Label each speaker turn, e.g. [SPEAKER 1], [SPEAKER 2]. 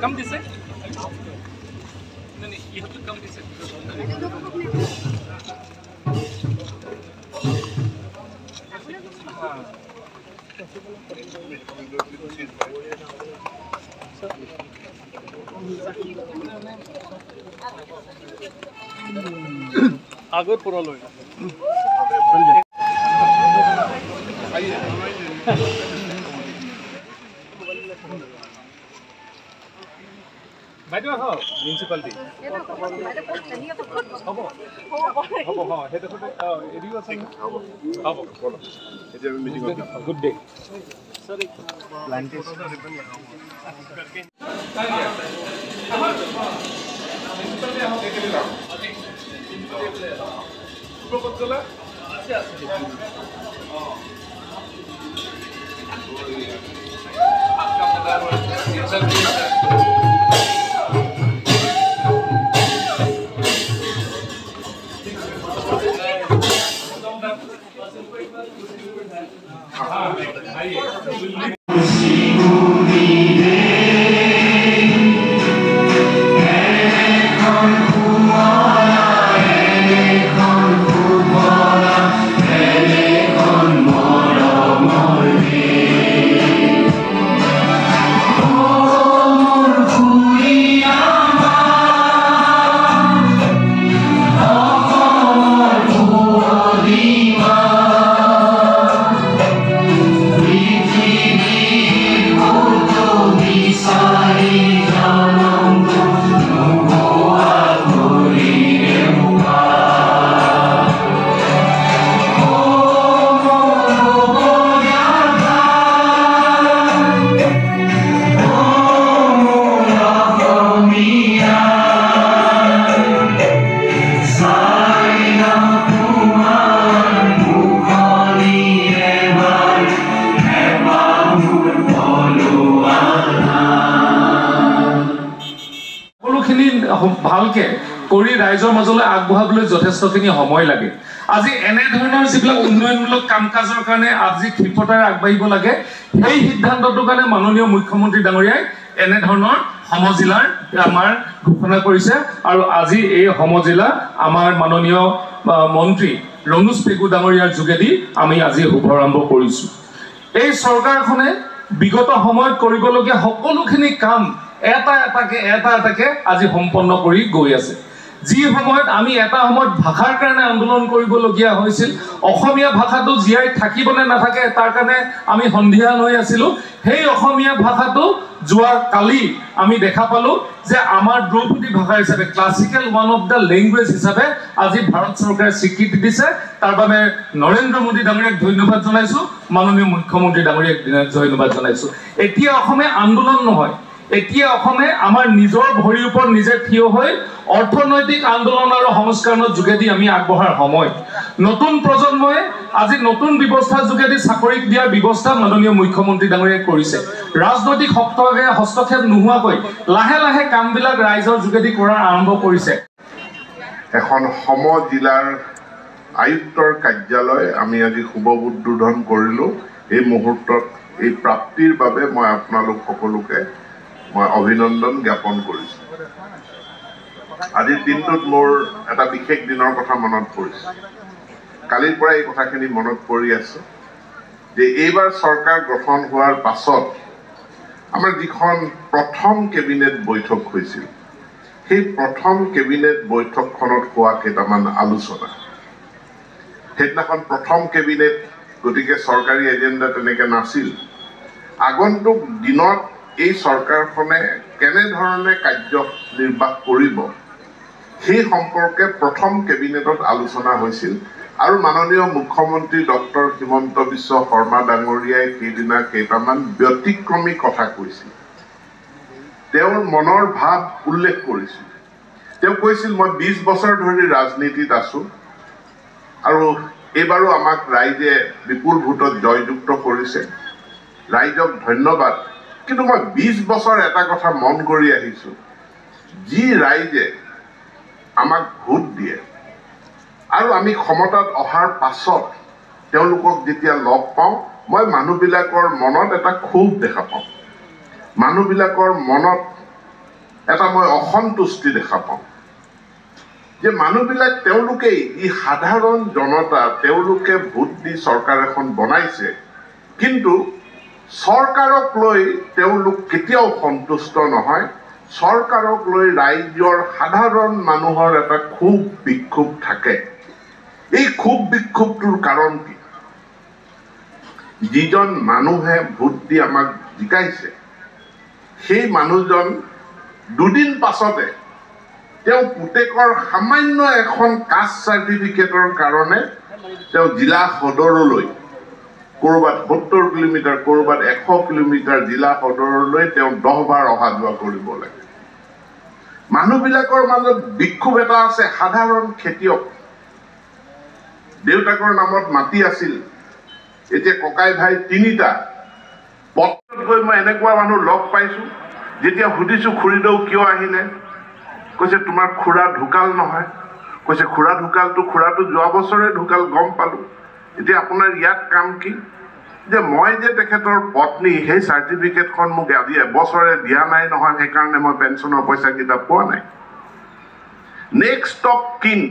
[SPEAKER 1] Come this side. No, you have to come this side. आगे पूरा लो বাইদেউ আহ মিউনিসিপালিটি হ'ব হ'ব হ'ব হেড অফ এৰিও আছে হ'ব বলো এতিয়া আমি মিটিং গুড ডে সর প্ল্যান্টেশন करके আমার মিউনিসিপালিটি আমি দেখে দিলাম উপকতলা আছে আছে आपका पगार ভালকে কৰি ৰাইজৰ মাজলৈ আগবঢ়াবলৈ যথেষ্টখিনি সময় লাগে আজি এনে ধৰণৰ যিবিলাক উন্নয়নমূলক কাম-কাজৰ কাৰণে আজি ক্ষিপ্ৰতাৰে আগবাঢ়িব লাগে এই সিদ্ধান্তটোৰ কাৰণে মাননীয় মুখ্যমন্ত্ৰী ডাঙৰীয়াই এনে ধৰণৰ সমজিলাৰ আমাৰ ঘোষণা কৰিছে আৰু আজি এই সমজিলা আমাৰ মাননীয় মন্ত্ৰী ৰণোজ পেগু ডাঙৰীয়াৰ যোগেদি আমি আজি শুভাৰম্ভ কৰিছো এই চৰকাৰখনে বিগত সময়ত কৰিবলগীয়া সকলোখিনি কাম এটা এটাকে আজি সম্পন্ন কৰি গৈ আছে যি সময়ত আমি এটা সময়ত ভাষাৰ কাৰণে আন্দোলন কৰিবলগীয়া হৈছিল অসমীয়া ভাষাটো জীয়াই থাকিব নে নাথাকে তাৰ কাৰণে আমি সন্ধিয়ান হৈ আছিলো সেই অসমীয়া ভাষাটো যোৱা কালি আমি দেখা পালো যে আমাৰ দ্ৰৌপদী ভাষা হিচাপে classical one of the language হিচাপে আজি ভাৰত চৰকাৰে স্বীকৃতি দিছে তাৰ বাবে নৰেন্দ্ৰ মোদী ডাঙৰীয়াক ধন্যবাদ জনাইছো মাননীয় মুখ্যমন্ত্ৰী ডাঙৰীয়াক ধন্যবাদ জনাইছো এতিয়া অসমে আন্দোলন নহয় এতিয়া অসমে আমাৰ নিজৰ ভৰিৰ ওপৰত নিজে থিয় হৈ অৰ্থনৈতিক আন্দোলন আৰু সংস্কাৰৰ যোগেদি আমি আগবঢ়াৰ সময় নতুন প্ৰজন্মই আজি নতুন ব্যৱস্থাৰ যোগেদি চাকৰি দিয়াৰ ব্যৱস্থা মাননীয় মুখ্যমন্ত্ৰী ডাঙৰীয়াই কৰিছে ৰাজনৈতিক হস্তক্ষেপ নোহোৱাকৈ লাহে লাহে কামবিলাক ৰাইজৰ যোগেদি কৰাৰ আৰম্ভ কৰিছে
[SPEAKER 2] এখন সম জিলাৰ আয়ুক্তৰ কাৰ্যালয় আমি আজি শুভ উদ্বোধন কৰিলো এই মুহূৰ্তত এই প্ৰাপ্তিৰ বাবে মই আপোনালোক সকলোকে মই অভিনন্দন জ্ঞাপন কৰিছো আজিৰ দিনটোত মোৰ এটা বিশেষ দিনৰ কথা মনত পৰিছে কালিৰ পৰা এই কথাখিনি মনত পৰি আছে যে এইবাৰ চৰকাৰ গঠন হোৱাৰ পাছত আমাৰ যিখন প্ৰথম কেবিনেট বৈঠক হৈছিল সেই প্ৰথম কেবিনেট বৈঠকখনত হোৱা কেইটামান আলোচনা সেইদিনাখন প্ৰথম কেবিনেট গতিকে চৰকাৰী এজেণ্ডা তেনেকৈ নাছিল আগন্তুক দিনত এই চৰকাৰখনে কেনেধৰণে কাৰ্য নিৰ্বাহ কৰিব সেই সম্পৰ্কে প্ৰথম কেবিনেটত আলোচনা হৈছিল আৰু মাননীয় মুখ্যমন্ত্ৰী ডক্টৰ হিমন্ত বিশ্ব শৰ্মা ডাঙৰীয়াই সেইদিনা কেইটামান ব্যতিক্ৰমী কথা কৈছিল তেওঁৰ মনৰ ভাৱ উল্লেখ কৰিছিল তেওঁ কৈছিল মই 20 বছৰ ধৰি ৰাজনীতিত আছো আৰু এইবাৰো আমাক ৰাইজে বিপুল ভোটত জয়যুক্ত কৰিছে ৰাইজক ধন্যবাদ কিন্তু মই 20 বছৰ এটা কথা মন কৰি আহিছো যি ৰাইজে আমাক ভোট দিয়ে আৰু আমি ক্ষমতাত অহাৰ পাছত তেওঁলোকক যেতিয়া লগ পাওঁ মই মানুহবিলাকৰ মনত এটা ক্ষোভ দেখা পাওঁ মানুহবিলাকৰ মনত এটা মই অসন্তুষ্টি দেখা পাওঁ যে মানুহবিলাক তেওঁলোকেই ই সাধাৰণ জনতা তেওঁলোকে ভোট দি চৰকাৰ এখন বনাইছে কিন্তু চৰকাৰক লৈ তেওঁলোক কেতিয়াও সন্তুষ্ট নহয় চৰকাৰক লৈ ৰাজ্যৰ সাধাৰণ মানুহৰ এটা খুব বিক্ষোভ থাকে এই খুব বিক্ষোভটোৰ কাৰণ কি যিজন মানুহে ভোট দি আমাক জিকাইছে সেই মানুহজন দুদিন পাছতে তেওঁ পুতেকৰ সামান্য এখন কাষ্ট চাৰ্টিফিকেটৰ কাৰণে তেওঁ জিলা সদৰলৈ কৰবাত 70 কিলোমিটাৰ কৰবাত 100 কিলোমিটাৰ জিলা সদৰলৈ তেওঁ 10 বাৰ অহা যোৱা কৰিব লাগে মানুহবিলাকৰ মাজত বিক্ষোভ এটা আছে সাধাৰণ খেতিয়ক দেউতাকৰ নামত মাটি আছিল এতিয়া ককাই ভাই তিনিটা পত্ৰত গৈ মই এনেকুৱা মানুহ লগ পাইছো যেতিয়া সুধিছো খুৰীদেউ কিয় আহিলে কৈছে তোমাৰ খুৰা ঢুকাল নহয় কৈছে খুৰা ঢুকালটো খুৰাটো যোৱা বছৰে ঢুকাল গম পালো এতিয়া আপোনাৰ ইয়াত কাম কি যে মই যে তেখেতৰ পত্নী সেই চাৰ্টিফিকেটখন মোক আজি এবছৰে দিয়া নাই নহয় সেইকাৰণে মই পেঞ্চনৰ পইচা কিটা পোৱা নাই নেক্সট ষ্টপ কিন